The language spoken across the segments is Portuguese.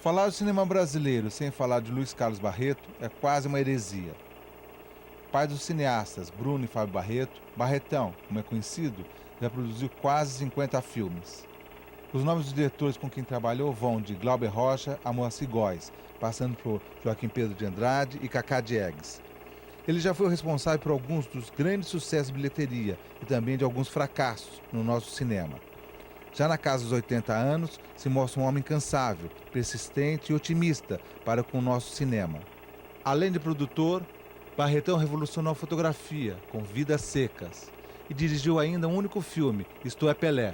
Falar do cinema brasileiro sem falar de Luiz Carlos Barreto é quase uma heresia. Pai dos cineastas Bruno e Fábio Barreto, Barretão, como é conhecido, já produziu quase 50 filmes. Os nomes dos diretores com quem trabalhou vão de Glauber Rocha a Moacir Góes, passando por Joaquim Pedro de Andrade e Cacá Diegues. Ele já foi o responsável por alguns dos grandes sucessos de bilheteria e também de alguns fracassos no nosso cinema. Já na casa dos 80 anos, se mostra um homem incansável, persistente e otimista para com o nosso cinema. Além de produtor, Barretão revolucionou a fotografia com Vidas Secas e dirigiu ainda um único filme, Isto é Pelé.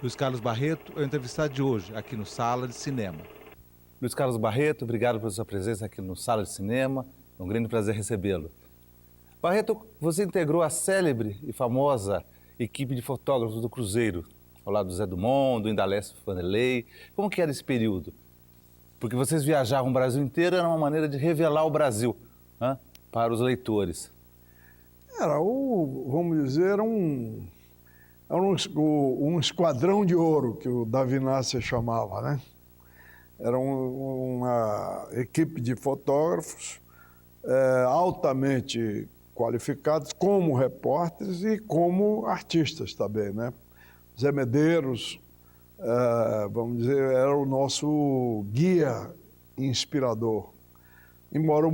Luiz Carlos Barreto é o entrevistado de hoje, aqui no Sala de Cinema. Luiz Carlos Barreto, obrigado pela sua presença aqui no Sala de Cinema. É um grande prazer recebê-lo. Barreto, você integrou a célebre e famosa equipe de fotógrafos do Cruzeiro, ao lado do Zé Dumont, do Indalécio Vanderlei. Como que era esse período? Porque vocês viajavam o Brasil inteiro, era uma maneira de revelar o Brasil, né, para os leitores. Vamos dizer, um esquadrão de ouro, que o Davi Nasser chamava, né? Era uma equipe de fotógrafos altamente qualificados como repórteres e como artistas também, né? Zé Medeiros, vamos dizer, era o nosso guia inspirador. Embora o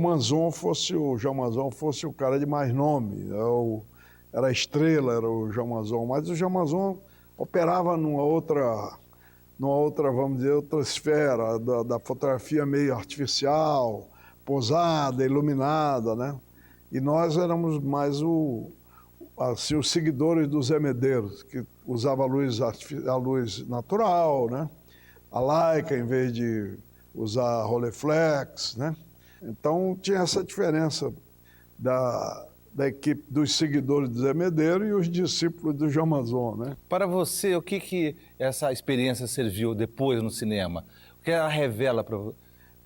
Jean Manzon fosse o cara de mais nome, era a estrela, era o Jean Manzon, mas o Jean Manzon operava numa outra, vamos dizer, outra esfera da fotografia meio artificial, posada, iluminada, né? E nós éramos mais os seguidores do Zé Medeiros, que usava a luz natural, né? A Leica em vez de usar a Rolleiflex, né? Então tinha essa diferença da equipe dos seguidores do Zé Medeiros e os discípulos do Jean Manzon, né? Para você, o que essa experiência serviu depois no cinema? O que ela revela para você?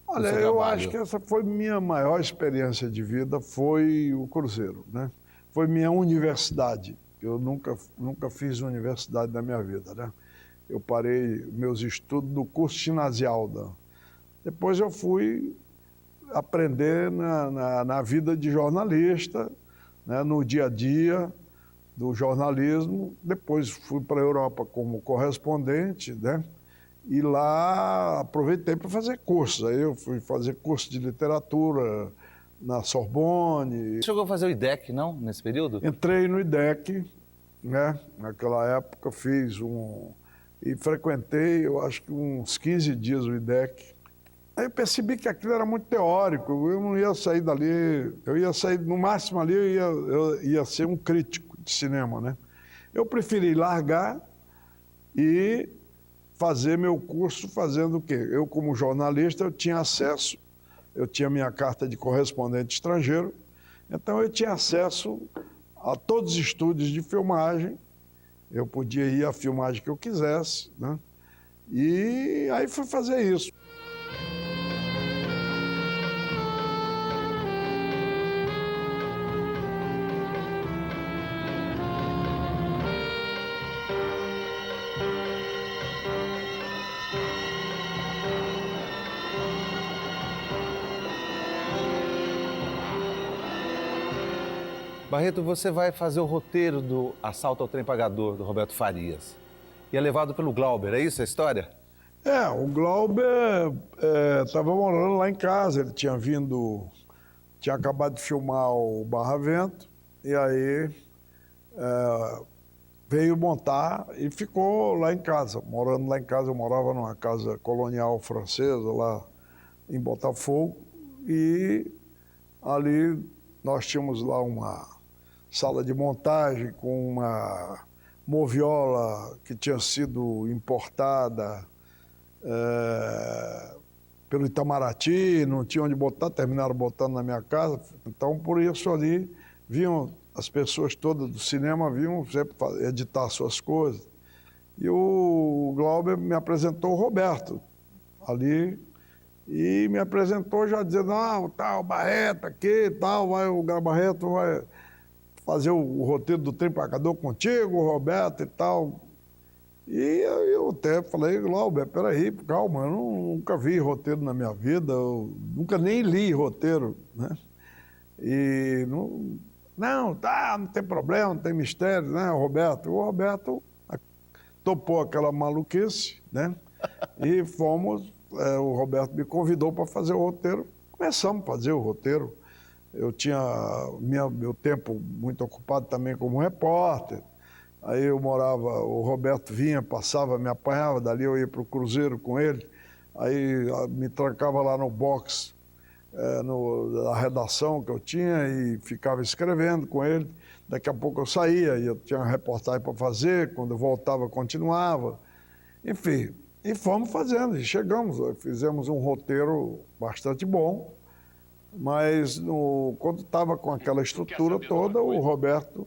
Olha, eu acho que essa foi minha maior experiência de vida, foi o Cruzeiro, né? Foi minha universidade. Eu nunca fiz universidade na minha vida, né? Eu parei meus estudos no curso ginasial. Depois eu fui aprender na vida de jornalista, né? No dia a dia do jornalismo. Depois fui para a Europa como correspondente, né? E lá aproveitei para fazer cursos. Aí eu fui fazer curso de literatura na Sorbonne. Você chegou a fazer o IDEC, não, nesse período? Entrei no IDEC, né? Naquela época fiz e frequentei, eu acho que uns 15 dias o IDEC. Aí eu percebi que aquilo era muito teórico, eu não ia sair dali, eu ia sair, no máximo ali, eu ia ser um crítico de cinema, né? Eu preferi largar e fazer meu curso fazendo o quê? Eu, como jornalista, eu tinha acesso, eu tinha minha carta de correspondente estrangeiro, então eu tinha acesso a todos os estúdios de filmagem, eu podia ir à filmagem que eu quisesse, né? E aí fui fazer isso. Barreto, você vai fazer o roteiro do Assalto ao Trem Pagador, do Roberto Farias. E é levado pelo Glauber, é isso a história? O Glauber estava morando lá em casa, ele tinha acabado de filmar o Barra Vento, e aí veio montar e ficou lá em casa, morando lá em casa. Eu morava numa casa colonial francesa lá em Botafogo, e ali nós tínhamos lá uma sala de montagem com uma moviola que tinha sido importada pelo Itamaraty, não tinha onde botar, terminaram botando na minha casa. Então, por isso ali, vinham as pessoas todas do cinema, vinham sempre editar suas coisas. E o Glauber me apresentou o Roberto ali, e me apresentou já dizendo, não, tá, o Barreto aqui, tal, o Barreto vai fazer o roteiro do Trem Pagador contigo, o Roberto e tal. E eu até falei, Glauber, peraí, calma, eu nunca vi roteiro na minha vida, eu nunca nem li roteiro, né? E não, tá, não tem problema, não tem mistério, né, Roberto? O Roberto topou aquela maluquice, né? E fomos, o Roberto me convidou para fazer o roteiro, começamos a fazer o roteiro. Eu tinha meu tempo muito ocupado também como repórter. Aí eu morava, o Roberto vinha, passava, me apanhava, dali eu ia para o Cruzeiro com ele. Aí me trancava lá no box, na redação que eu tinha e ficava escrevendo com ele. Daqui a pouco eu saía e eu tinha uma reportagem para fazer, quando eu voltava continuava. Enfim, e fomos fazendo, e chegamos, fizemos um roteiro bastante bom, mas quando estava com aquela estrutura toda, o Roberto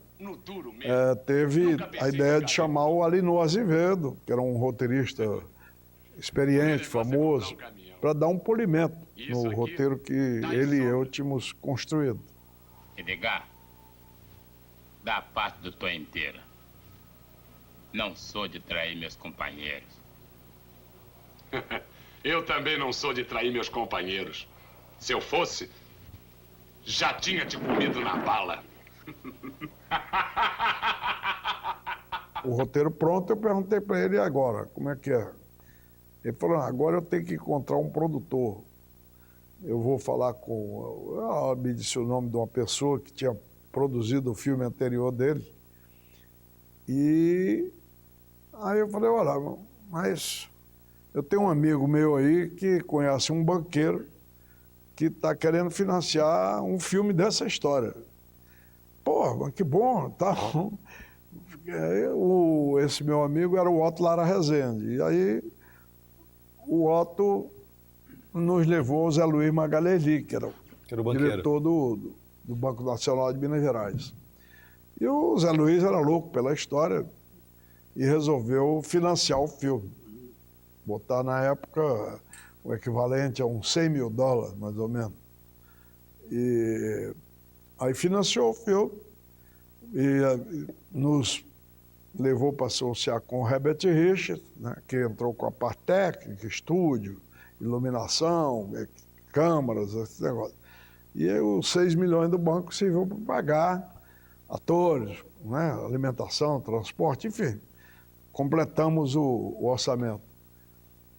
teve a ideia de chamar o Alinor Azevedo, que era um roteirista experiente, famoso, para dar um polimento no roteiro que ele e eu tínhamos construído. Edgar, dá a parte do tua inteira. Não sou de trair meus companheiros. Eu também não sou de trair meus companheiros. Se eu fosse, já tinha te comido na bala. O roteiro pronto, eu perguntei para ele, e agora, como é que é? Ele falou, agora eu tenho que encontrar um produtor. Eu vou falar com... me disse o nome de uma pessoa que tinha produzido o filme anterior dele. E aí eu falei, olha, mas eu tenho um amigo meu aí que conhece um banqueiro que está querendo financiar um filme dessa história. Pô, que bom, tá bom. Esse meu amigo era o Otto Lara Rezende. E aí o Otto nos levou ao Zé Luiz Magalhães, que era o diretor do Banco Nacional de Minas Gerais. E o Zé Luiz era louco pela história e resolveu financiar o filme. Botar na época o equivalente a uns $100 mil, mais ou menos. E aí financiou o filme e nos levou para associar com o Herbert Richards, né, que entrou com a parte técnica, estúdio, iluminação, câmaras, esse negócio. E aí, os 6 milhões do banco serviu para pagar atores, né, alimentação, transporte, enfim. Completamos o orçamento.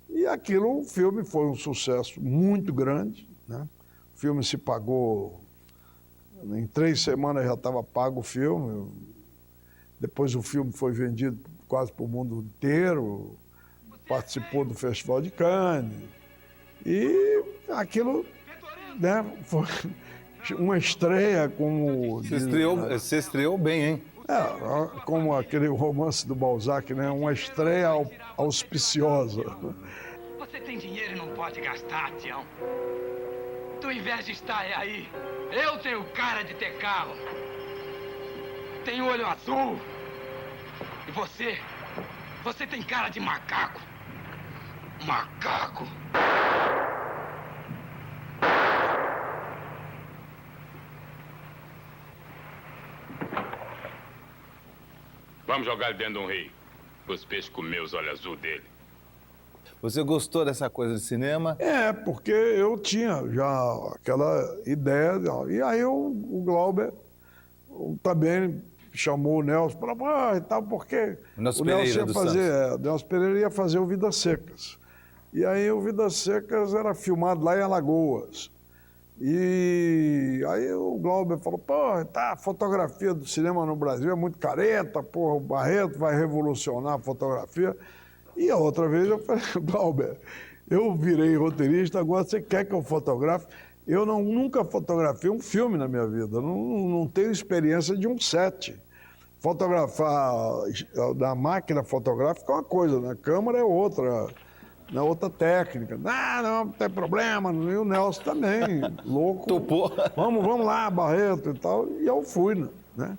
E aquilo, o filme foi um sucesso muito grande, né? O filme se pagou, em 3 semanas já estava pago o filme. Depois o filme foi vendido quase para o mundo inteiro, participou do Festival de Cannes. E aquilo, né, foi uma estreia como... Você estreou bem, hein? Como aquele romance do Balzac, né? Uma estreia auspiciosa. Você tem dinheiro e não pode gastar, Tião. Tua inveja está aí. Eu tenho cara de ter carro. Tenho olho azul. E você tem cara de macaco. Macaco. Vamos jogar ele dentro de um rio. Os peixes comer os olhos azul dele. Você gostou dessa coisa de cinema? Porque eu tinha já aquela ideia. E aí o Glauber também chamou o Nelson para e tal, porque o Nelson Pereira ia fazer o Vidas Secas. E aí o Vidas Secas era filmado lá em Alagoas. E aí o Glauber falou, a fotografia do cinema no Brasil é muito careta, o Barreto vai revolucionar a fotografia. E a outra vez eu falei, Glauber, eu virei roteirista, agora você quer que eu fotografe? Eu nunca fotografei um filme na minha vida, não tenho experiência de um set. Fotografar na máquina fotográfica é uma coisa, na câmera é outra. Na outra técnica. Não tem problema. E o Nelson também, louco. Topou. Vamos lá, Barreto e tal. E eu fui, né?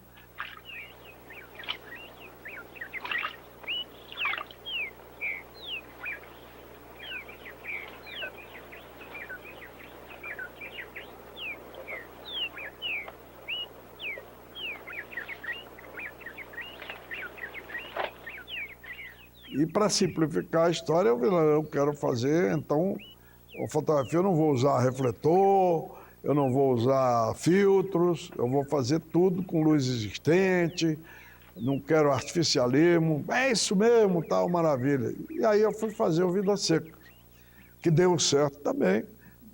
E para simplificar a história, eu quero fazer, então, a fotografia eu não vou usar refletor, eu não vou usar filtros, eu vou fazer tudo com luz existente, não quero artificialismo, é isso mesmo, tal, maravilha. E aí eu fui fazer o Vidas Secas, que deu certo também,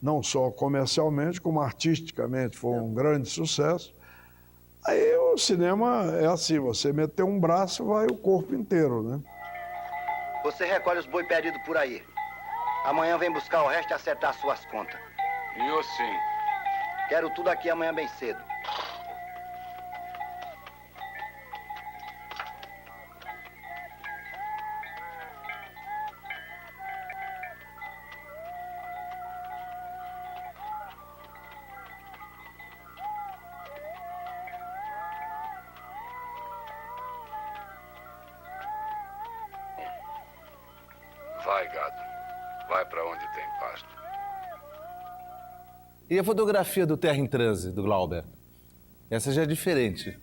não só comercialmente, como artisticamente, foi um grande sucesso. Aí o cinema é assim, você meter um braço, vai o corpo inteiro, né? Você recolhe os boi perdidos por aí. Amanhã vem buscar o resto e acertar suas contas. Eu sim. Quero tudo aqui amanhã bem cedo. Vai, gado. Vai para onde tem pasto. E a fotografia do Terra em Transe, do Glauber? Essa já é diferente.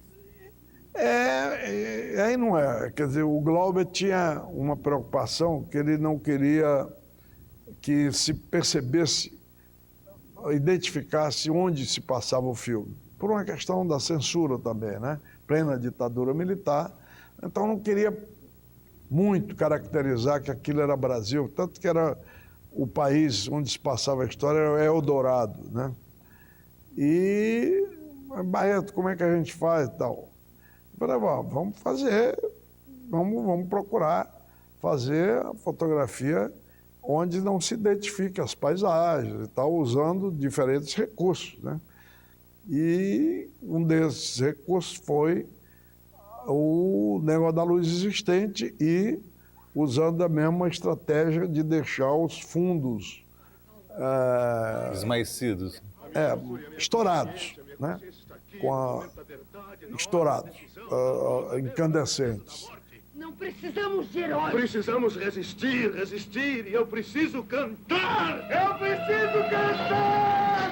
Aí não é. Quer dizer, o Glauber tinha uma preocupação que ele não queria que se percebesse, identificasse onde se passava o filme. Por uma questão da censura também, né? Plena ditadura militar. Então não queria muito caracterizar que aquilo era Brasil, tanto que era o país onde se passava a história, era Eldorado, né? E, Barreto, como é que a gente faz e tal? Eu falei, vamos fazer, vamos procurar fazer a fotografia onde não se identifique as paisagens e tal, usando diferentes recursos, né? E um desses recursos foi o negócio da luz existente e usando a mesma estratégia de deixar os fundos Esmaecidos. estourados, né? Estourados, incandescentes. Não precisamos de heróis. Precisamos resistir, resistir. E eu preciso cantar. Eu preciso cantar!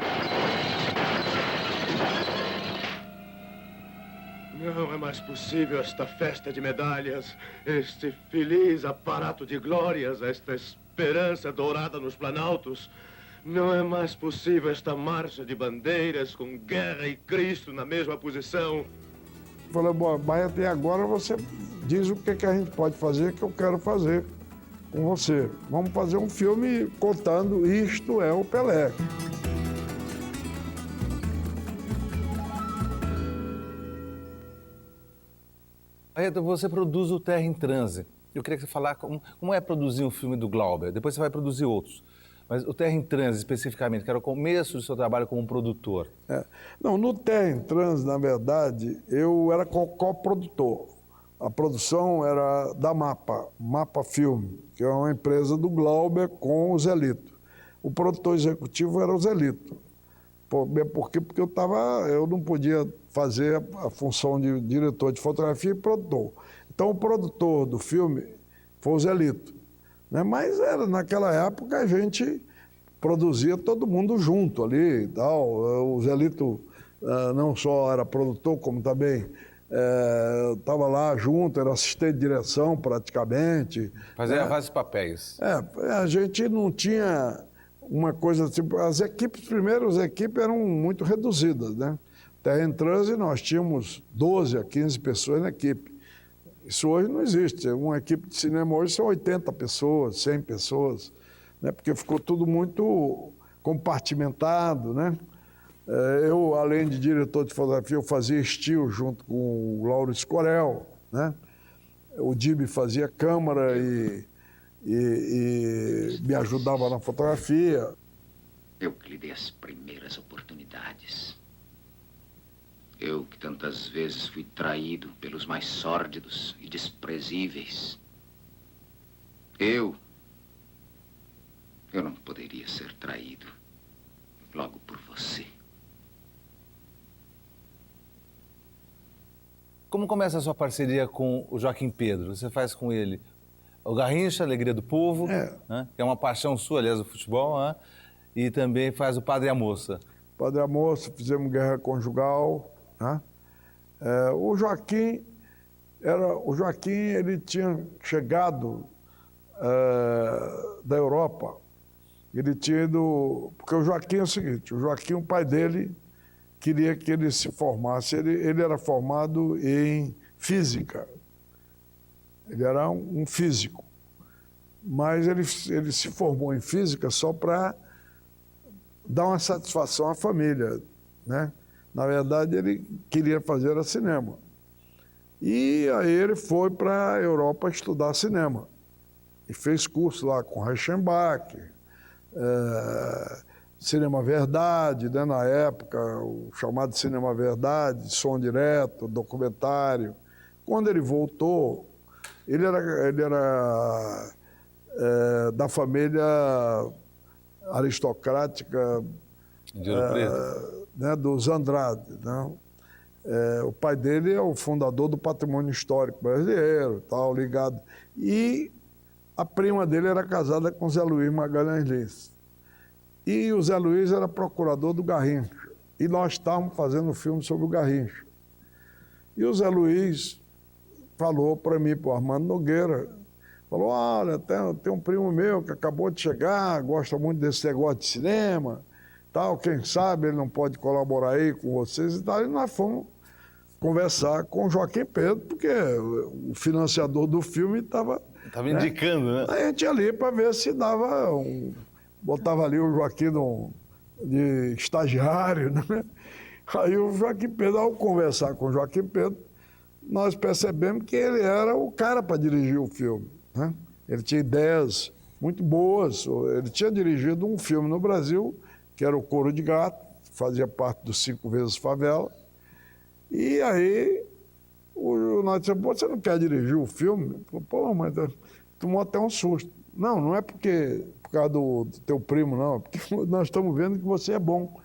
Não é mais possível esta festa de medalhas, este feliz aparato de glórias, esta esperança dourada nos planaltos. Não é mais possível esta marcha de bandeiras com guerra e Cristo na mesma posição. Falei, bom, mas até agora você diz o que a gente pode fazer, que eu quero fazer com você. Vamos fazer um filme contando isto é o Pelé. Barreto, você produz o Terra em Transe. Eu queria que você falasse como é produzir um filme do Glauber. Depois você vai produzir outros. Mas o Terra em Transe, especificamente, que era o começo do seu trabalho como produtor. Não, no Terra em Transe, na verdade, eu era coprodutor. A produção era da Mapa Filme, que é uma empresa do Glauber com o Zelito. O produtor executivo era o Zelito. Por quê? Porque eu não podia fazer a função de diretor de fotografia e produtor. Então, o produtor do filme foi o Zelito, né? Mas naquela época a gente produzia todo mundo junto ali e tal. O Zelito não só era produtor, como também estava lá junto, era assistente de direção praticamente. Fazia vários papéis. A gente não tinha uma coisa tipo... As equipes eram muito reduzidas, né? Terra em Transe, nós tínhamos 12 a 15 pessoas na equipe. Isso hoje não existe. Uma equipe de cinema hoje são 80 pessoas, 100 pessoas, né? Porque ficou tudo muito compartimentado, né? Eu, além de diretor de fotografia, eu fazia estilo junto com o Lauro Corel, né? O Dibi fazia câmera e me ajudava na fotografia. Eu que lhe dei as primeiras oportunidades. Eu que tantas vezes fui traído pelos mais sórdidos e desprezíveis. Eu não poderia ser traído logo por você. Como começa a sua parceria com o Joaquim Pedro? Você faz com ele o Garrincha, Alegria do Povo, né? Que é uma paixão sua, aliás, do futebol, né? E também faz o Padre e a Moça. Padre e a Moça, fizemos Guerra Conjugal, né? O Joaquim, ele tinha chegado da Europa. Ele tinha ido... Porque o Joaquim é o seguinte, o Joaquim, o pai dele, queria que ele se formasse. Ele era formado em física. Ele era um físico. Mas ele se formou em física só para dar uma satisfação à família, né? Na verdade, ele queria fazer cinema. E aí ele foi para a Europa estudar cinema. E fez curso lá com Reichenbach, Cinema Verdade, né? Na época, o chamado Cinema Verdade, som direto, documentário. Quando ele voltou, ele era da família aristocrática De Ouro Preto. né, dos Andrade, né? O pai dele é o fundador do patrimônio histórico brasileiro, tal, ligado. E a prima dele era casada com o Zé Luiz Magalhães Lins. E o Zé Luiz era procurador do Garrincha. E nós estávamos fazendo um filme sobre o Garrincha. E o Zé Luiz falou para mim, para o Armando Nogueira, falou, olha, tem um primo meu que acabou de chegar, gosta muito desse negócio de cinema, tal, quem sabe ele não pode colaborar aí com vocês e tal. E nós fomos conversar com o Joaquim Pedro, porque o financiador do filme estava... Estava indicando, né? A gente ia ali para ver se dava botava ali o Joaquim de estagiário, né? Aí o Joaquim Pedro, ao conversar com o Joaquim Pedro, nós percebemos que ele era o cara para dirigir o filme, né? Ele tinha ideias muito boas. Ele tinha dirigido um filme no Brasil, que era o Couro de Gato, fazia parte do 5 Vezes Favela. E aí, nós dissemos, pô, você não quer dirigir o filme? Pô, mas tomou até um susto. Não é por causa do teu primo, não. É porque nós estamos vendo que você é bom.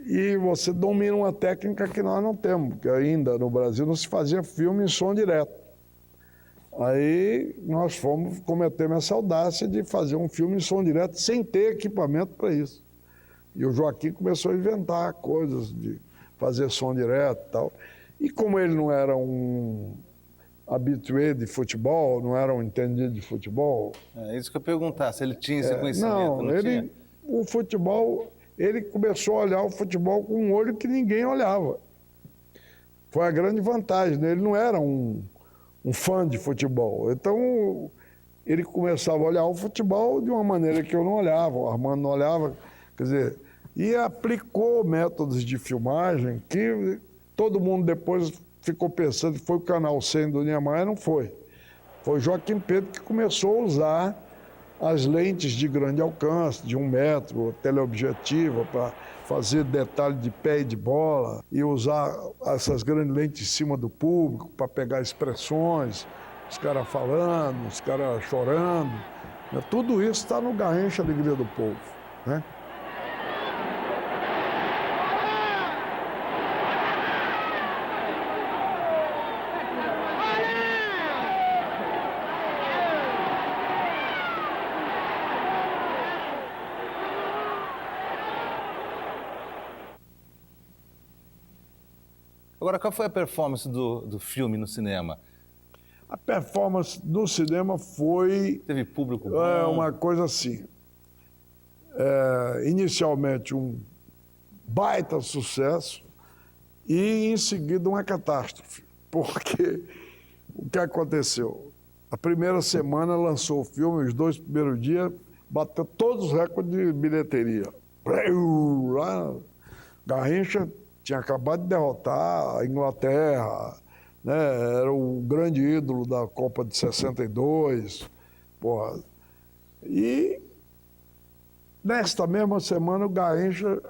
E você domina uma técnica que nós não temos, porque ainda no Brasil não se fazia filme em som direto. Aí nós cometemos essa audácia de fazer um filme em som direto sem ter equipamento para isso. E o Joaquim começou a inventar coisas de fazer som direto e tal. E como ele não era um habitué de futebol, não era um entendido de futebol... É isso que eu ia perguntar, se ele tinha esse conhecimento. Não tinha? O futebol, ele começou a olhar o futebol com um olho que ninguém olhava. Foi a grande vantagem, né? Ele não era um fã de futebol. Então, ele começava a olhar o futebol de uma maneira que eu não olhava, o Armando não olhava, quer dizer, e aplicou métodos de filmagem que todo mundo depois ficou pensando que foi o Canal 100 do Niemeyer, não foi. Foi Joaquim Pedro que começou a usar as lentes de grande alcance, de 1 metro, teleobjetiva, para fazer detalhe de pé e de bola, e usar essas grandes lentes em cima do público para pegar expressões, os caras falando, os caras chorando. Tudo isso está no Garrincha Alegria do Povo, né? Agora, qual foi a performance do filme no cinema? A performance no cinema foi... Teve público bom? Uma coisa assim. Inicialmente um baita sucesso e em seguida uma catástrofe. Porque o que aconteceu? A primeira semana lançou o filme, os 2 primeiros dias, bateu todos os recordes de bilheteria. Lá, Garrincha tinha acabado de derrotar a Inglaterra, né? Era o grande ídolo da Copa de 62. Porra. E nesta mesma semana o Garrincha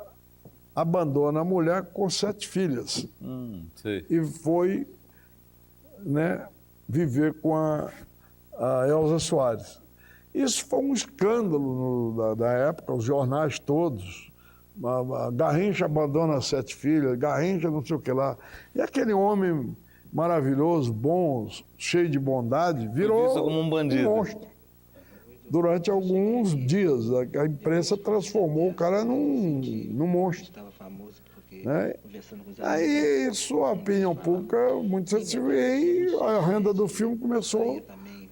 abandona a mulher com 7 filhas. E foi, né, viver com a Elza Soares. Isso foi um escândalo da época, os jornais todos. Garrincha abandona as 7 filhas, Garrincha não sei o que lá. E aquele homem maravilhoso, bom, cheio de bondade, virou visto como um bandido. Monstro. Durante alguns dias, a imprensa transformou o cara num monstro. Né? Aí, sua opinião pública muito sensível, e a renda do filme começou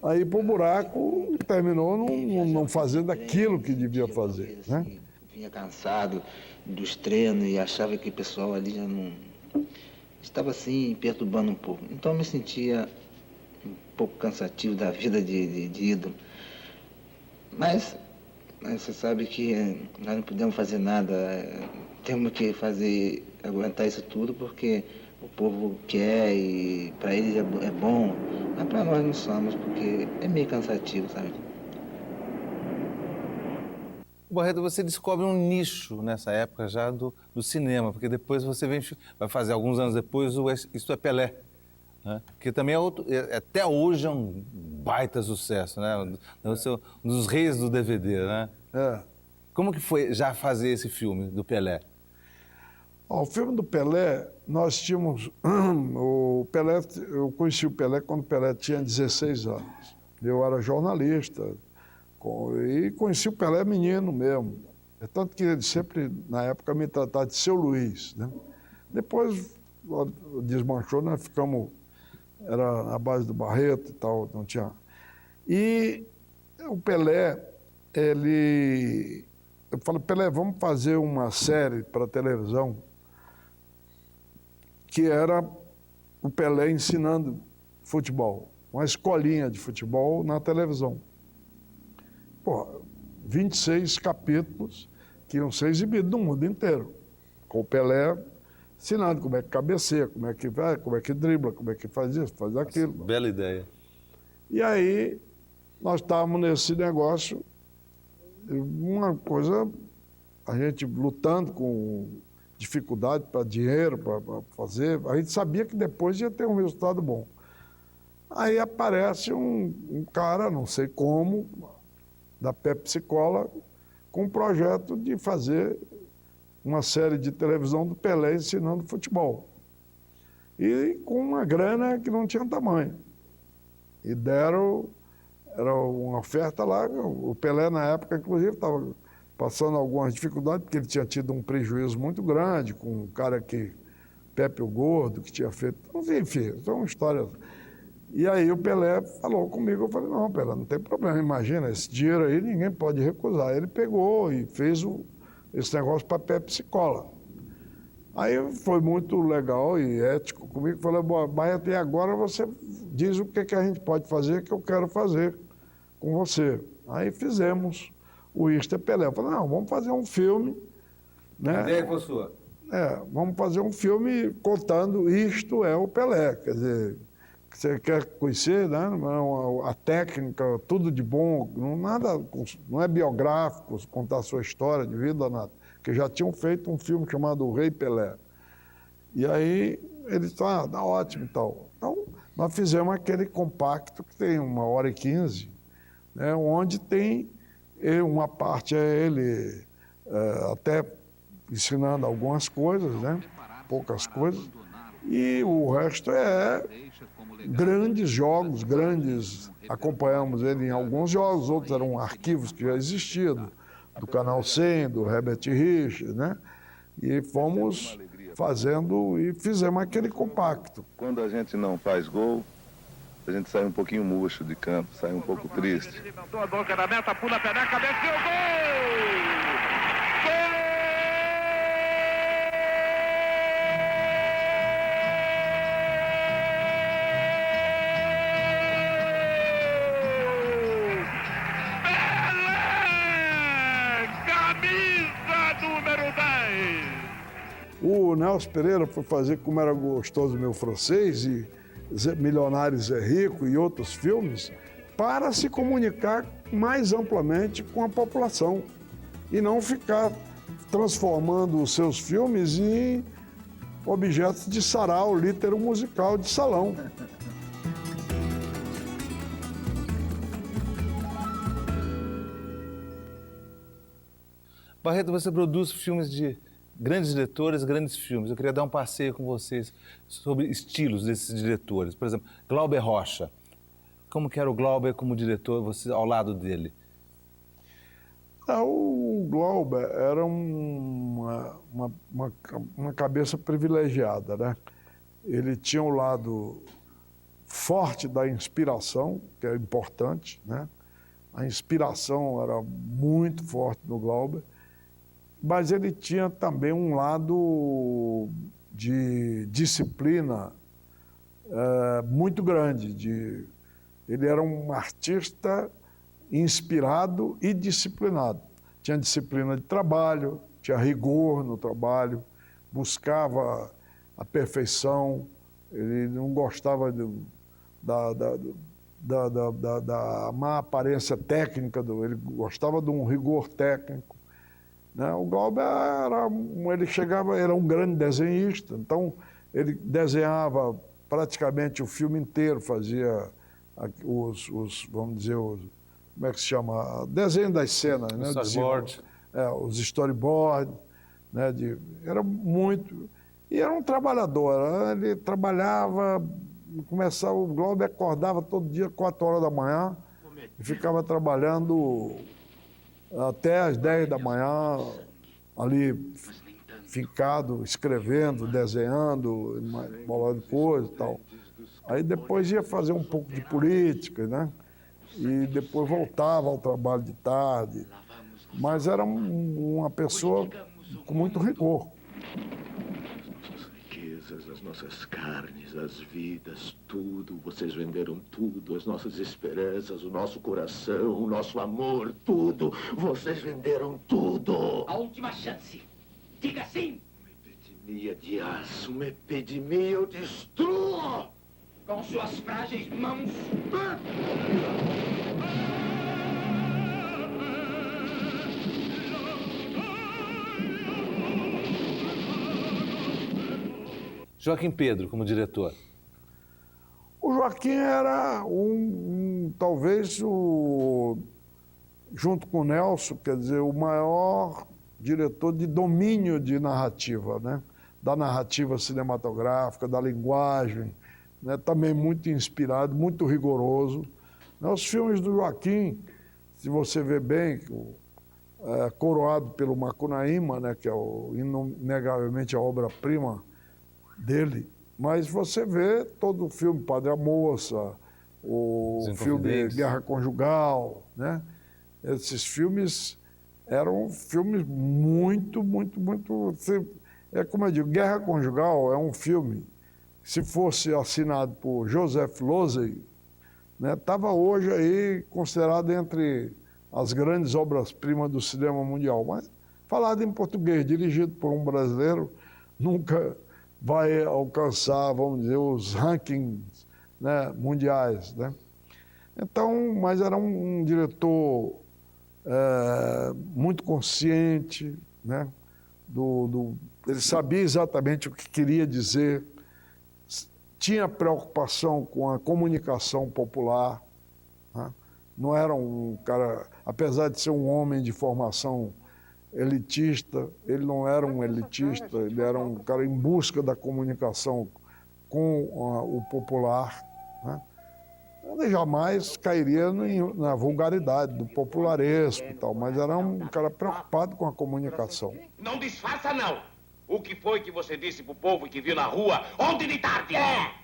aí pro buraco e terminou não fazendo aquilo que devia fazer, né? Vinha cansado dos treinos e achava que o pessoal ali já não... estava assim, perturbando um pouco. Então eu me sentia um pouco cansativo da vida de ídolo. Mas você sabe que nós não podemos fazer nada. Temos que aguentar isso tudo porque o povo quer e para eles é bom. Mas para nós não somos, porque é meio cansativo, sabe? Barreto, você descobre um nicho nessa época já do cinema, porque depois você vai fazer, alguns anos depois, Isto é Pelé, né? Que também até hoje é um baita sucesso, né? Um dos reis do DVD, né? É. Como que foi já fazer esse filme do Pelé? O filme do Pelé, nós tínhamos... O Pelé, eu conheci o Pelé quando o Pelé tinha 16 anos. Eu era jornalista, e conheci o Pelé menino mesmo. É tanto que ele sempre, na época, me tratava de Seu Luiz, né? Depois desmanchou, nós ficamos... Era na base do Barreto e tal, não tinha... E o Pelé, eu falei, Pelé, vamos fazer uma série para televisão que era o Pelé ensinando futebol, uma escolinha de futebol na televisão. Pô, 26 capítulos que iam ser exibidos no mundo inteiro, com o Pelé ensinando como é que cabeceia, como é que vai, como é que dribla, como é que faz isso, faz aquilo. Nossa, bela ideia. E aí, nós estávamos nesse negócio, uma coisa, a gente lutando com dificuldade para dinheiro, para fazer, a gente sabia que depois ia ter um resultado bom. Aí aparece um cara, não sei como, da Pepsi Cola, com um projeto de fazer uma série de televisão do Pelé ensinando futebol. E com uma grana que não tinha tamanho. E deram, era uma oferta lá, o Pelé na época, inclusive, estava passando algumas dificuldades, porque ele tinha tido um prejuízo muito grande com um cara que, Pepe o Gordo, que tinha feito, enfim, isso é uma história. E aí o Pelé falou comigo, eu falei, não, Pelé, não tem problema, imagina, esse dinheiro aí ninguém pode recusar. Ele pegou e fez esse negócio para Pepsi Cola. Aí foi muito legal e ético comigo, falei, bom, Barreto, e agora você diz o que a gente pode fazer que eu quero fazer com você. Aí fizemos o Isto é Pelé. Eu falei, não, vamos fazer um filme, né? A ideia foi sua? Vamos fazer um filme contando Isto é o Pelé, quer dizer, que você quer conhecer, né? A técnica, tudo de bom, não é biográfico, contar a sua história de vida, nada. Porque já tinham feito um filme chamado O Rei Pelé. E aí eles disseram, dá ótimo e tal. Então, nós fizemos aquele compacto que tem 1h15, né? Onde tem uma parte ele até ensinando algumas coisas, né? Poucas coisas, e o resto é grandes jogos, acompanhamos ele em alguns jogos, outros eram arquivos que já existiam, do Canal 100, do Herbert Richards, né? E fomos fazendo e fizemos aquele compacto. Quando a gente não faz gol, a gente sai um pouquinho murcho de campo, sai um pouco triste. Levantou a boca da meta, pula a peneca, cabeceou, gol! O Nelson Pereira foi fazer Como Era Gostoso Meu Francês e Milionário Zé Rico e outros filmes para se comunicar mais amplamente com a população e não ficar transformando os seus filmes em objetos de sarau, lítero musical de salão. Barreto, você produz filmes de grandes diretores, grandes filmes. Eu queria dar um passeio com vocês sobre estilos desses diretores. Por exemplo, Glauber Rocha. Como que era o Glauber como diretor, você ao lado dele? O Glauber era uma cabeça privilegiada, né? Ele tinha um lado forte da inspiração, que é importante, né? A inspiração era muito forte no Glauber, mas ele tinha também um lado de disciplina muito grande. Ele era um artista inspirado e disciplinado. Tinha disciplina de trabalho, tinha rigor no trabalho, buscava a perfeição, ele não gostava da má aparência técnica, ele gostava de um rigor técnico, né? O Glauber era um grande desenhista, então ele desenhava praticamente o filme inteiro, fazia vamos dizer, como é que se chama? Desenho das cenas, né? Storyboard. Os storyboards, né? Era muito... E era um trabalhador, ele trabalhava, o Glauber acordava todo dia 4 horas da manhã e ficava trabalhando até às 10 da manhã, ali fincado, escrevendo, desenhando, bolando coisa e tal. Aí depois ia fazer um pouco de política, né? E depois voltava ao trabalho de tarde. Mas era uma pessoa com muito rigor. As nossas carnes, as vidas, tudo. Vocês venderam tudo, as nossas esperanças, o nosso coração, o nosso amor, tudo. Vocês venderam tudo. A última chance. Diga sim. Uma epidemia de aço, uma epidemia, eu destruo. Com suas frágeis mãos. Joaquim Pedro, como diretor. O Joaquim era talvez, junto com o Nelson, quer dizer, o maior diretor de domínio de narrativa, né? Da narrativa cinematográfica, da linguagem, né? Também muito inspirado, muito rigoroso. Os filmes do Joaquim, se você vê bem, coroado pelo Macunaíma, né? Que é inegavelmente a obra-prima dele, mas você vê todo o filme Padre a Moça, o filme Guerra Conjugal, né? Esses filmes eram filmes muito, muito, muito... Como eu digo, Guerra Conjugal é um filme, se fosse assinado por Joseph Losey, né, estava hoje aí considerado entre as grandes obras-primas do cinema mundial, mas falado em português, dirigido por um brasileiro, nunca vai alcançar, vamos dizer, os rankings, né, mundiais, né? Então, mas era um diretor muito consciente, né? Ele sabia exatamente o que queria dizer, tinha preocupação com a comunicação popular, né? Não era um cara, apesar de ser um homem de formação elitista, ele não era um elitista, ele era um cara em busca da comunicação com o popular, né? Ele jamais cairia na vulgaridade do popularesco e tal, mas era um cara preocupado com a comunicação. Não disfarça, não. O que foi que você disse pro povo que viu na rua ontem de tarde?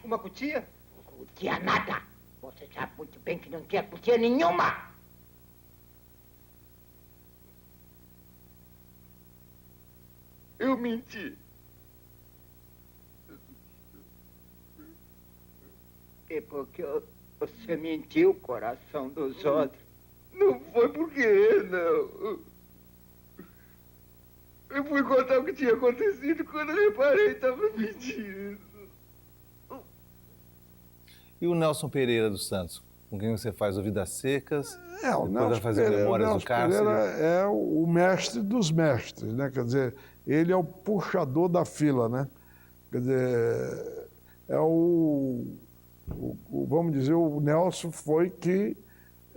Uma cutia? Cutia nada. Você sabe muito bem que não tinha cutia nenhuma. Eu menti. É porque você mentiu, coração dos outros. Não foi por querer, não. Eu fui contar o que tinha acontecido quando eu reparei que estava mentindo. E o Nelson Pereira dos Santos, com quem você faz o Vidas Secas, o depois Nelson vai fazer Pereira, Memórias do Cárcere. Pereira é o mestre dos mestres, né? Quer dizer, ele é o puxador da fila, né? Quer dizer, vamos dizer, o Nelson foi que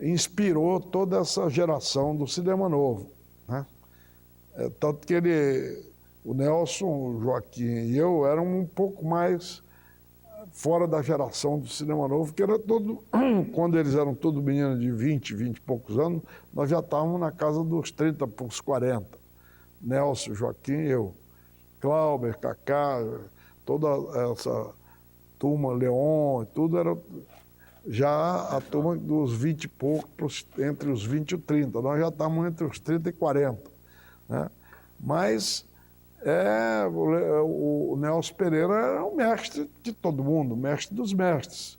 inspirou toda essa geração do cinema novo, né? Tanto que o Nelson, o Joaquim e eu eram um pouco mais fora da geração do cinema novo, que era quando eles eram todos meninos de 20 e poucos anos, nós já estávamos na casa dos 30 para os 40. Nelson, Joaquim e eu. Glauber, Cacá, toda turma Leon, tudo era já a turma dos 20 e poucos, entre os 20 e os 30. Nós já estávamos entre os 30 e 40. Né? Mas o Nelson Pereira era o mestre de todo mundo, o mestre dos mestres.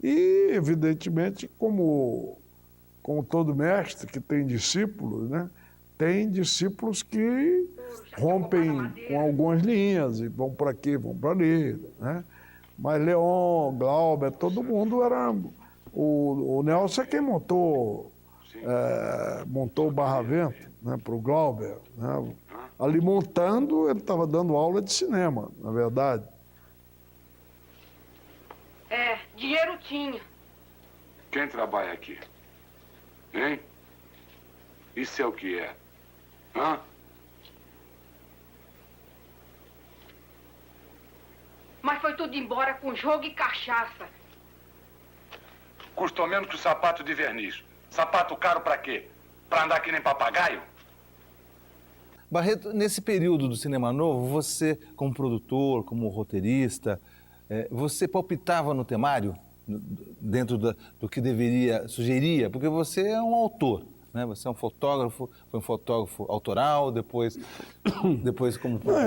E, evidentemente, como todo mestre que tem discípulos, né? Tem discípulos que rompem com algumas linhas e vão para aqui, vão para ali, né? Mas Leon, Glauber, todo mundo era... O Nelson é quem montou o Barra Vento, né, para o Glauber. Né? Ali montando, ele estava dando aula de cinema, na verdade. Dinheiro tinha. Quem trabalha aqui? Hein? Isso é o que é? Hã? Mas foi tudo embora com jogo e cachaça. Custou menos que o sapato de verniz. Sapato caro pra quê? Pra andar que nem papagaio? Barreto, nesse período do Cinema Novo, você, como produtor, como roteirista, você palpitava no temário, dentro do que sugeria? Porque você é um autor, né? Você é um fotógrafo, foi um fotógrafo autoral, depois como produtor.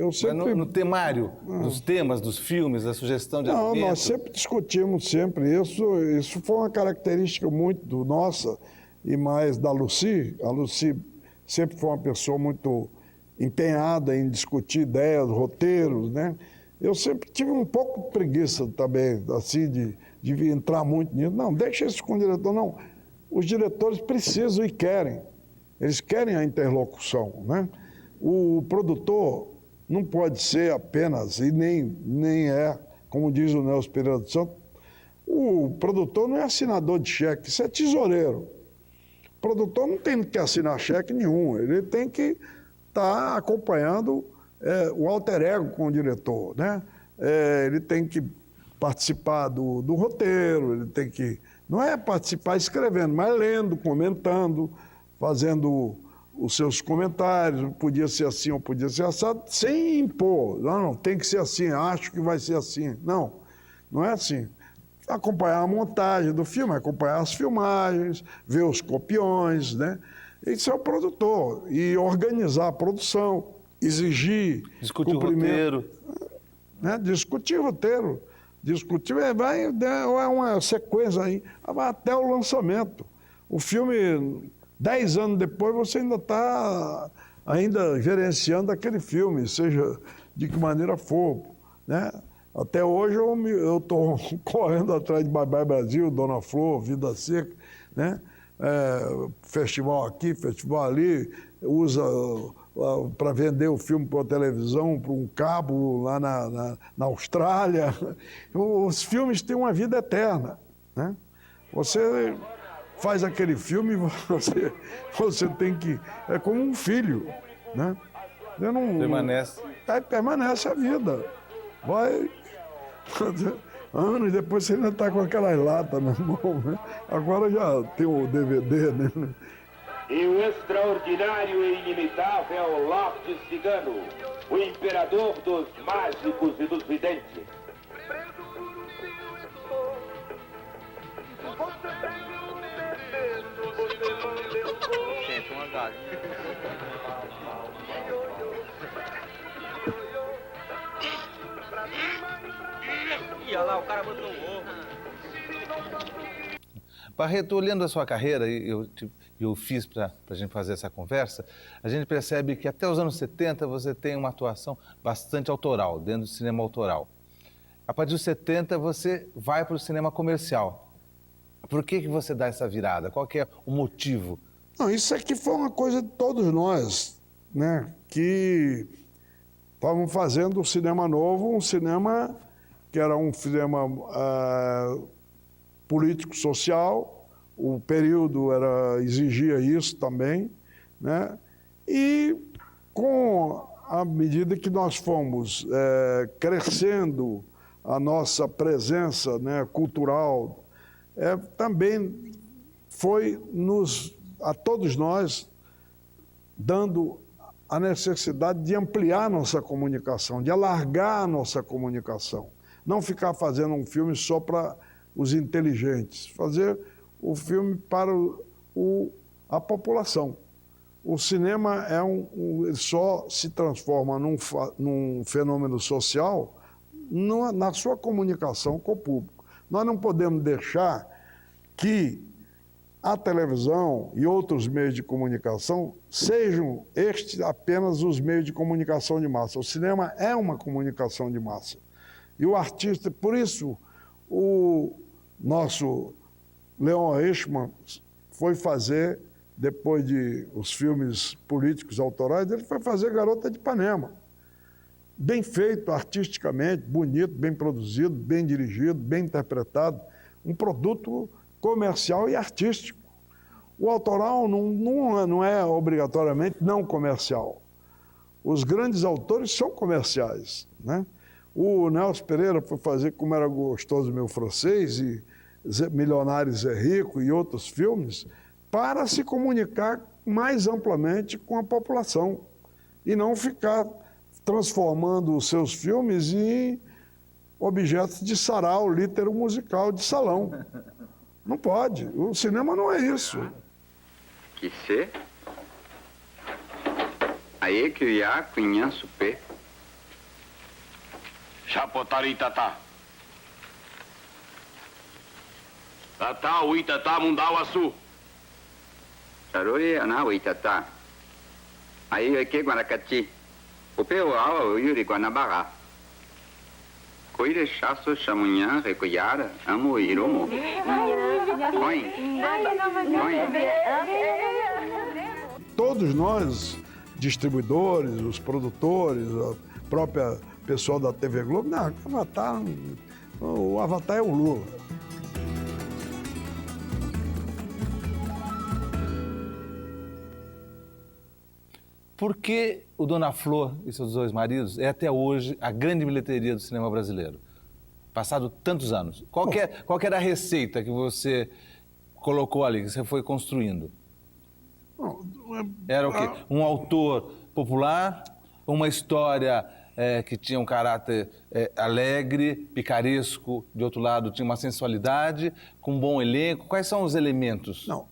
Eu sempre... No temário, dos temas, dos filmes, da sugestão de argumento. Nós sempre discutimos isso foi uma característica muito nossa e mais da Lucy. A Lucy sempre foi uma pessoa muito empenhada em discutir ideias, roteiros, né? Eu sempre tive um pouco de preguiça também, assim, de entrar muito nisso. Não, deixa isso com o diretor, não. Os diretores precisam e querem. Eles querem a interlocução, né? O produtor não pode ser apenas, e nem é, como diz o Nelson Pereira dos Santos, o produtor não é assinador de cheque, isso é tesoureiro. O produtor não tem que assinar cheque nenhum, ele tem que estar acompanhando o alter ego com o diretor, né? Ele tem que participar do roteiro, ele tem que... Não é participar escrevendo, mas lendo, comentando, fazendo os seus comentários, podia ser assim ou podia ser assado, sem impor. Não, tem que ser assim, acho que vai ser assim. Não é assim. Acompanhar a montagem do filme, acompanhar as filmagens, ver os copiões, né? Isso é o produtor. E organizar a produção, exigir... Discutir o roteiro. Né? Discutir o roteiro. É uma sequência aí, até o lançamento. O filme, 10 anos depois, você ainda está gerenciando aquele filme, seja de que maneira for, né? Até hoje eu estou correndo atrás de Bye Bye Brasil, Dona Flor, Vida Seca, né? Festival aqui, festival ali, usa para vender o filme para a televisão, para um cabo lá na Austrália. Os filmes têm uma vida eterna, né? Você faz aquele filme, você tem que... É como um filho, né? Permanece. Permanece a vida. Vai... Anos depois você ainda está com aquelas latas na mão, né? Agora já tem o DVD, né? E o extraordinário e inimitável Lopes Cigano, o imperador dos mágicos e dos videntes. Gente, uma gaga. E olha lá, o cara botou o ovo. Barreto, olhando a sua carreira, eu fiz para a gente fazer essa conversa, a gente percebe que até os anos 70 você tem uma atuação bastante autoral, dentro do cinema autoral. A partir dos 70 você vai para o cinema comercial. Por que você dá essa virada? Qual que é o motivo? Não, isso aqui foi uma coisa de todos nós, né? Que estávamos fazendo um cinema novo, um cinema que era um cinema político-social, o período exigia isso também, né? E à medida que nós fomos crescendo a nossa presença, né, cultural, também foi a todos nós dando a necessidade de ampliar nossa comunicação, de alargar a nossa comunicação. Não ficar fazendo um filme só para os inteligentes, fazer o filme para a população. O cinema ele só se transforma num fenômeno social na sua comunicação com o público. Nós não podemos deixar que a televisão e outros meios de comunicação sejam estes apenas os meios de comunicação de massa. O cinema é uma comunicação de massa. E o artista, por isso, o nosso Leon Eichmann foi fazer, depois de os filmes políticos autorais, ele foi fazer Garota de Ipanema. Bem feito, artisticamente, bonito, bem produzido, bem dirigido, bem interpretado. Um produto comercial e artístico. O autoral não é obrigatoriamente não comercial. Os grandes autores são comerciais, né? O Nelson Pereira foi fazer Como Era Gostoso Meu Francês e Milionário Zé Rico e outros filmes para se comunicar mais amplamente com a população e não ficar transformando os seus filmes em objetos de sarau, lítero musical de salão. Não pode. O cinema não é isso. Qui sait? Aie que ya kunyan souper. Chapotari tata. Tata, ui tata, mundawasu. Saroi ana ui tata. Aie ke guanacati. Upeo awa yuri guanabara. Coire chasso chamunhã recolhara, amo iromo. Todos nós, distribuidores, os produtores, a própria pessoal da TV Globo, não, o Avatar é o Lula. Por que o Dona Flor e seus dois maridos é até hoje a grande bilheteria do cinema brasileiro? Passado tantos anos. Qual que era a receita que você colocou ali, que você foi construindo? Era o quê? Um autor popular, uma história que tinha um caráter alegre, picaresco, de outro lado tinha uma sensualidade, com um bom elenco. Quais são os elementos? Não,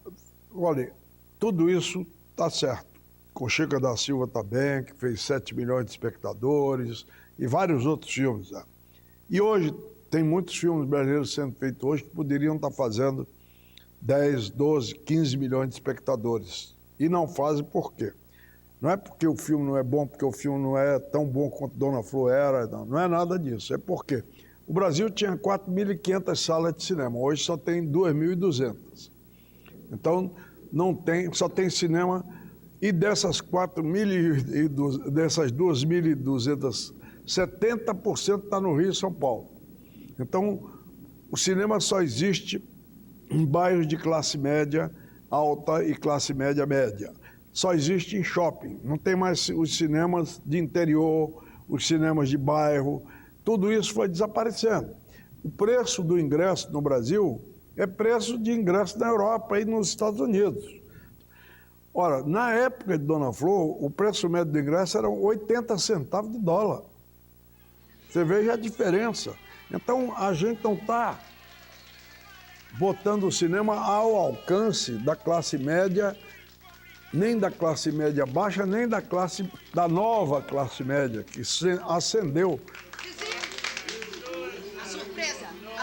olha, tudo isso está certo. Com Chica da Silva também, que fez 7 milhões de espectadores, e vários outros filmes. Né? E hoje, tem muitos filmes brasileiros sendo feitos hoje que poderiam estar fazendo 10, 12, 15 milhões de espectadores. E não fazem por quê? Não é porque o filme não é bom, porque o filme não é tão bom quanto Dona Flor era, não é nada disso. É porque o Brasil tinha 4.500 salas de cinema, hoje só tem 2.200. Então, só tem cinema. E dessas 2.200, 70% está no Rio e São Paulo. Então, o cinema só existe em bairros de classe média alta e classe média média. Só existe em shopping. Não tem mais os cinemas de interior, os cinemas de bairro. Tudo isso foi desaparecendo. O preço do ingresso no Brasil é preço de ingresso na Europa e nos Estados Unidos. Ora, na época de Dona Flor, o preço médio do ingresso era 80 centavos de dólar. Você veja a diferença. Então, a gente não está botando o cinema ao alcance da classe média, nem da classe média baixa, nem da nova classe média, que ascendeu. A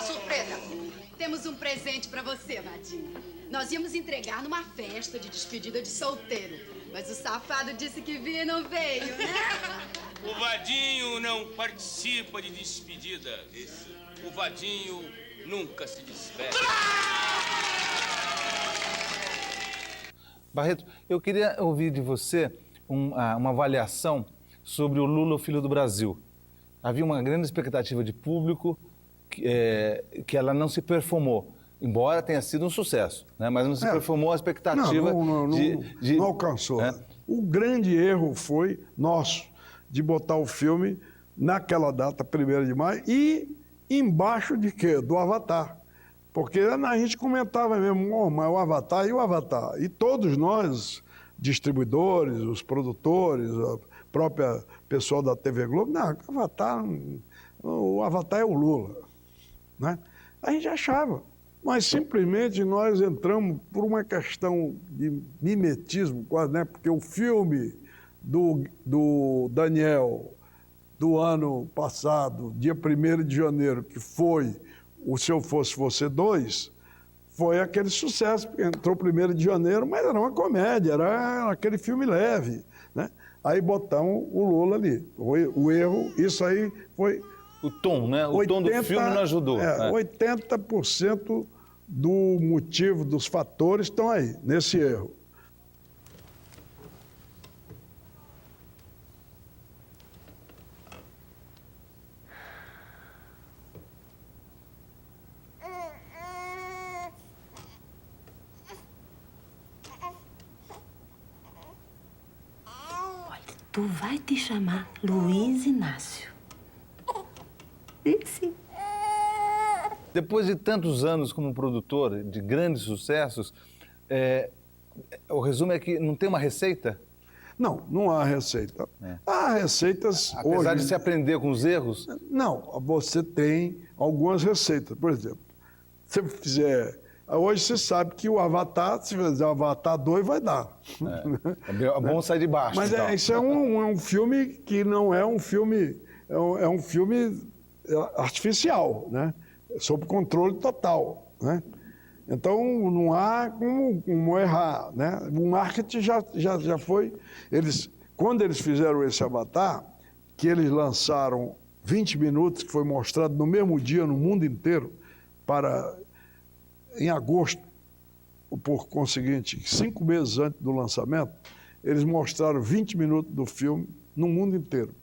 surpresa. Temos um presente para você, Vadinho. Nós íamos entregar numa festa de despedida de solteiro, mas o safado disse que vinha e não veio, né? O Vadinho não participa de despedida. O Vadinho nunca se despede. Barreto, eu queria ouvir de você uma avaliação sobre o Lula, o Filho do Brasil. Havia uma grande expectativa de público que ela não se perfumou. Embora tenha sido um sucesso, né? Mas não se perfumou a expectativa não alcançou. O grande erro foi nosso, de botar o filme naquela data, 1º de maio, e embaixo de quê? Do Avatar. Porque a gente comentava mesmo, mas o Avatar e o Avatar. E todos nós distribuidores, os produtores, a própria pessoal da TV Globo. Não, o Avatar é o Lula, né? A gente achava, mas simplesmente nós entramos por uma questão de mimetismo quase, né? Porque o filme do Daniel do ano passado, dia 1º de janeiro, que foi o Se Eu Fosse Você 2, foi aquele sucesso, porque entrou 1º de janeiro, mas era uma comédia, era aquele filme leve, né? Aí botamos o Lula ali. O erro, isso aí foi... O tom, né? O tom do filme não ajudou. 80% do motivo, dos fatores estão aí, nesse erro. Tu vai te chamar Luiz Inácio. Sim. Depois de tantos anos como produtor de grandes sucessos, o resumo é que não tem uma receita? Não há receita. Há receitas Apesar hoje... de se aprender com os erros? Não, você tem algumas receitas. Por exemplo, se você fizer... Hoje você sabe que o Avatar, se fizer o Avatar 2, vai dar. É bom sair de baixo. Mas então. isso é um filme que não é um filme... É um filme artificial, né? Sob controle total, né? Então, não há como errar, né? O marketing já foi... Quando eles fizeram esse Avatar, que eles lançaram 20 minutos, que foi mostrado no mesmo dia no mundo inteiro, em agosto, por conseguinte, 5 meses antes do lançamento, eles mostraram 20 minutos do filme no mundo inteiro.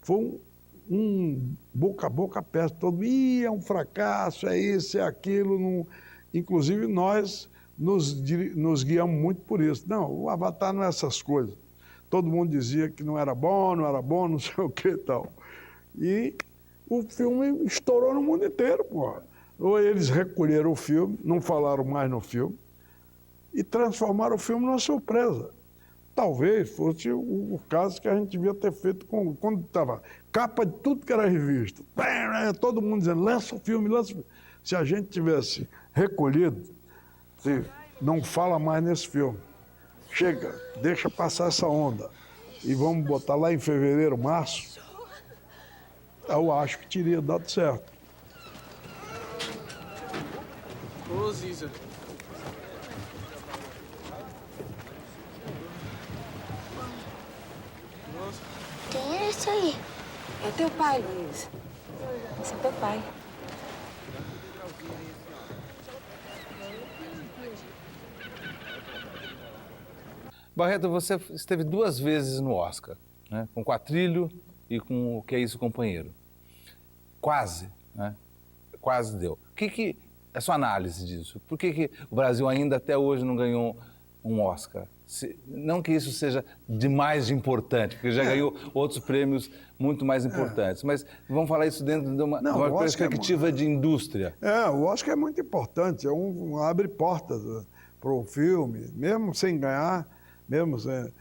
Foi um boca a boca perto, todo é um fracasso, é isso, é aquilo. Não... Inclusive, nós nos guiamos muito por isso. Não, o Avatar não é essas coisas. Todo mundo dizia que não era bom, não sei o que e tal. E o filme estourou no mundo inteiro, porra. Ou eles recolheram o filme, não falaram mais no filme, e transformaram o filme numa surpresa. Talvez fosse o caso que a gente devia ter feito quando estava capa de tudo que era revista. Todo mundo dizendo, lança o filme, lança o filme. Se a gente tivesse recolhido, não fala mais nesse filme. Chega, deixa passar essa onda. E vamos botar lá em fevereiro, março, eu acho que teria dado certo. Ô, Ziza. Quem é esse aí? É teu pai, Luiz. Esse é teu pai. Barreto, você esteve 2 vezes no Oscar, né? Com Quatrilho e com O Que É Isso, Companheiro. Quase, né? Quase deu. O que é a sua análise disso? Por que o Brasil ainda até hoje não ganhou um Oscar? Não que isso seja demais de importante, porque já ganhou outros prêmios muito mais importantes, mas vamos falar isso dentro de uma perspectiva de indústria. O Oscar é muito importante, abre portas para o filme, mesmo sem ganhar, mesmo sem...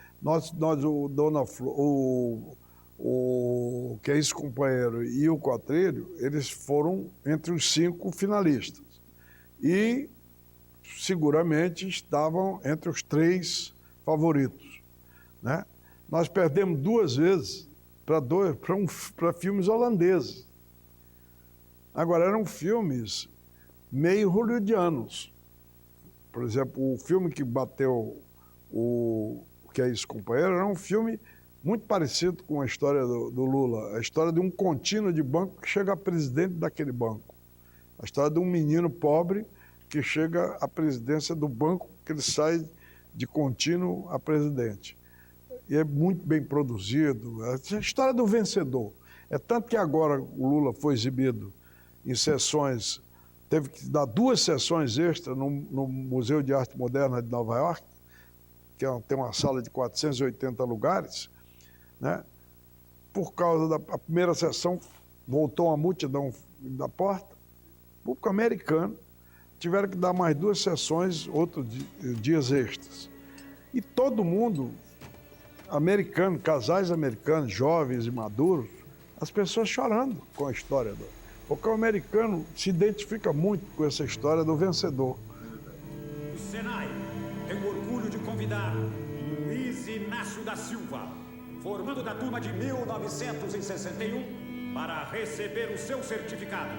O Que É Isso, Companheiro e o Quatrilho, eles foram entre os 5 finalistas. E seguramente estavam entre os 3 favoritos, né? Nós perdemos 2 vezes para filmes holandeses. Agora, eram filmes meio hollywoodianos. Por exemplo, o filme que bateu o Que É Isso, Companheiro, era um filme muito parecido com a história do Lula, a história de um contínuo de banco que chega a presidente daquele banco. A história de um menino pobre que chega à presidência do banco, que ele sai de contínuo a presidente. E é muito bem produzido. É a história do vencedor. É tanto que agora o Lula foi exibido em sessões, teve que dar 2 sessões extras no Museu de Arte Moderna de Nova York, que tem uma sala de 480 lugares, né? Por causa da primeira sessão, voltou uma multidão da porta, público americano, tiveram que dar mais 2 sessões, outros dias extras. E todo mundo, americano, casais americanos, jovens e maduros, as pessoas chorando com a história porque o americano se identifica muito com essa história do vencedor. O Senai tem o orgulho de convidar Luiz Inácio da Silva, formando da turma de 1961, para receber o seu certificado.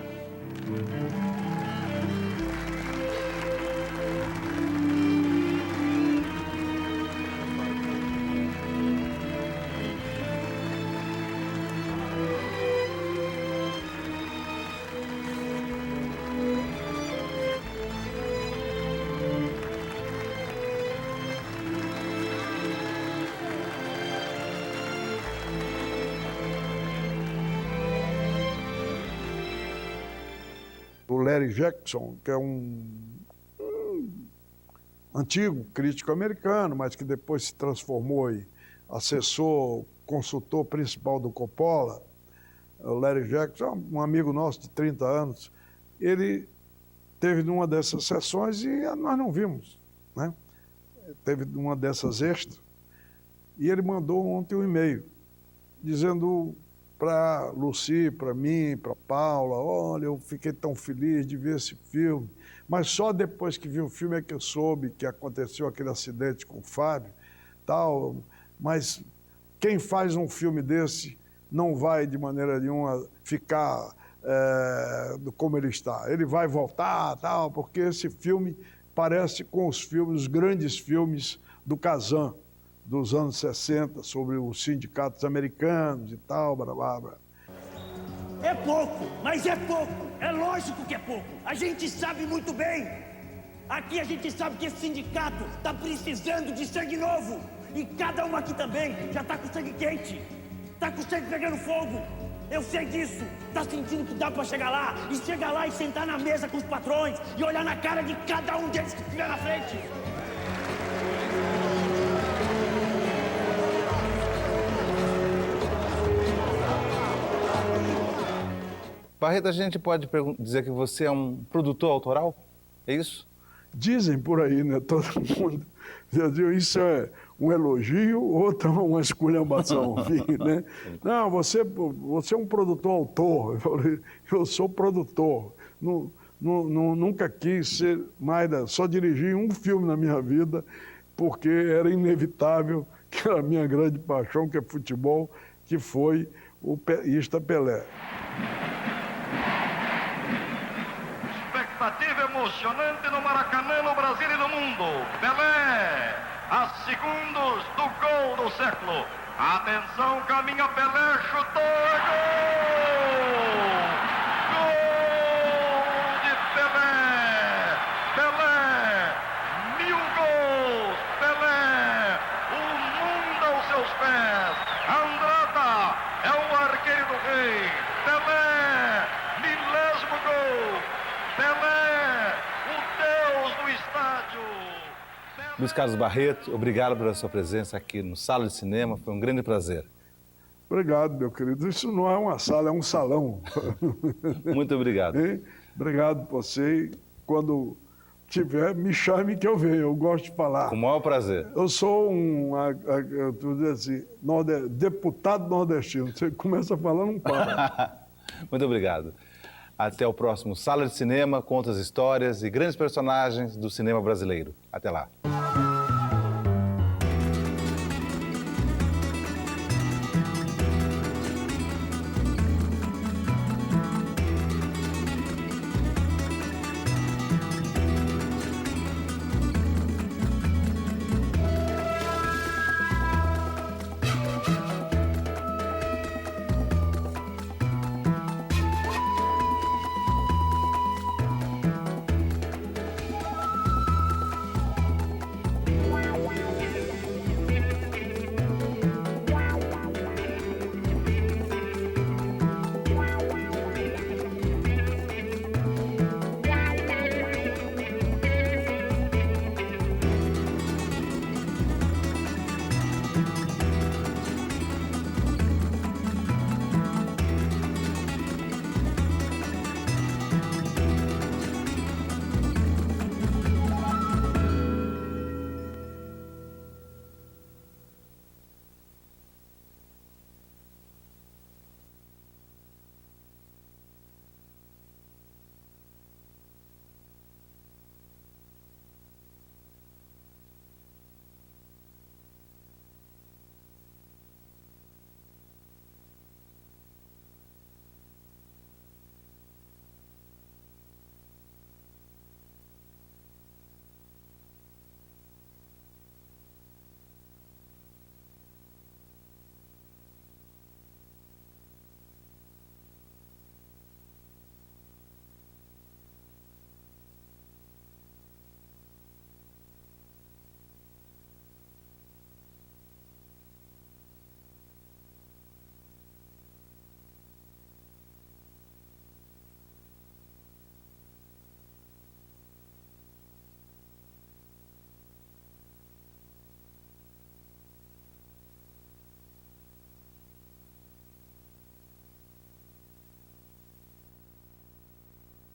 O Larry Jackson, que é um antigo crítico americano, mas que depois se transformou em assessor, consultor principal do Coppola. O Larry Jackson, um amigo nosso de 30 anos, ele teve numa dessas sessões e nós não vimos, né? Teve uma dessas extras e ele mandou ontem um e-mail dizendo para Lucy, para mim, para Paula, olha, eu fiquei tão feliz de ver esse filme, mas só depois que vi o filme é que eu soube que aconteceu aquele acidente com o Fábio, tal, mas quem faz um filme desse não vai de maneira nenhuma ficar como ele está, ele vai voltar, tal, porque esse filme parece com os grandes filmes do Kazan, dos anos 60, sobre os sindicatos americanos e tal, blá, blá, blá. É pouco, mas é pouco. É lógico que é pouco. A gente sabe muito bem. Aqui a gente sabe que esse sindicato está precisando de sangue novo. E cada um aqui também já está com sangue quente. Está com sangue pegando fogo. Eu sei disso. Está sentindo que dá para chegar lá. E chegar lá e sentar na mesa com os patrões. E olhar na cara de cada um deles que estiver na frente. Barreto, a gente pode dizer que você é um produtor autoral? É isso? Dizem por aí, né? Todo mundo. Isso é um elogio ou uma esculhambação, né? Não, você é um produtor-autor. Eu falei, eu sou produtor. Nunca quis ser mais... Só dirigi um filme na minha vida, porque era inevitável, que era a minha grande paixão, que é futebol, que foi o Ista Pelé. Expectativa emocionante no Maracanã, no Brasil e no mundo. Pelé, a segundos do gol do século. Atenção, caminha Pelé, chutou, é gol! Gol de Pelé! Pelé, 1000 gols! Pelé, o mundo aos seus pés. Andrada é o arqueiro do rei. Pelé, 1000º gol! Pelé, o Deus do estádio. Luiz Carlos Barreto, obrigado pela sua presença aqui no Sala de Cinema, foi um grande prazer. Obrigado, meu querido. Isso não é uma sala, é um salão. Muito obrigado. Obrigado por você. Quando tiver, me chame que eu venho, eu gosto de falar. Com o maior prazer. Eu sou assim, deputado nordestino. Você começa a falar, não para. Muito obrigado. Até o próximo Sala de Cinema, conta as histórias e grandes personagens do cinema brasileiro. Até lá.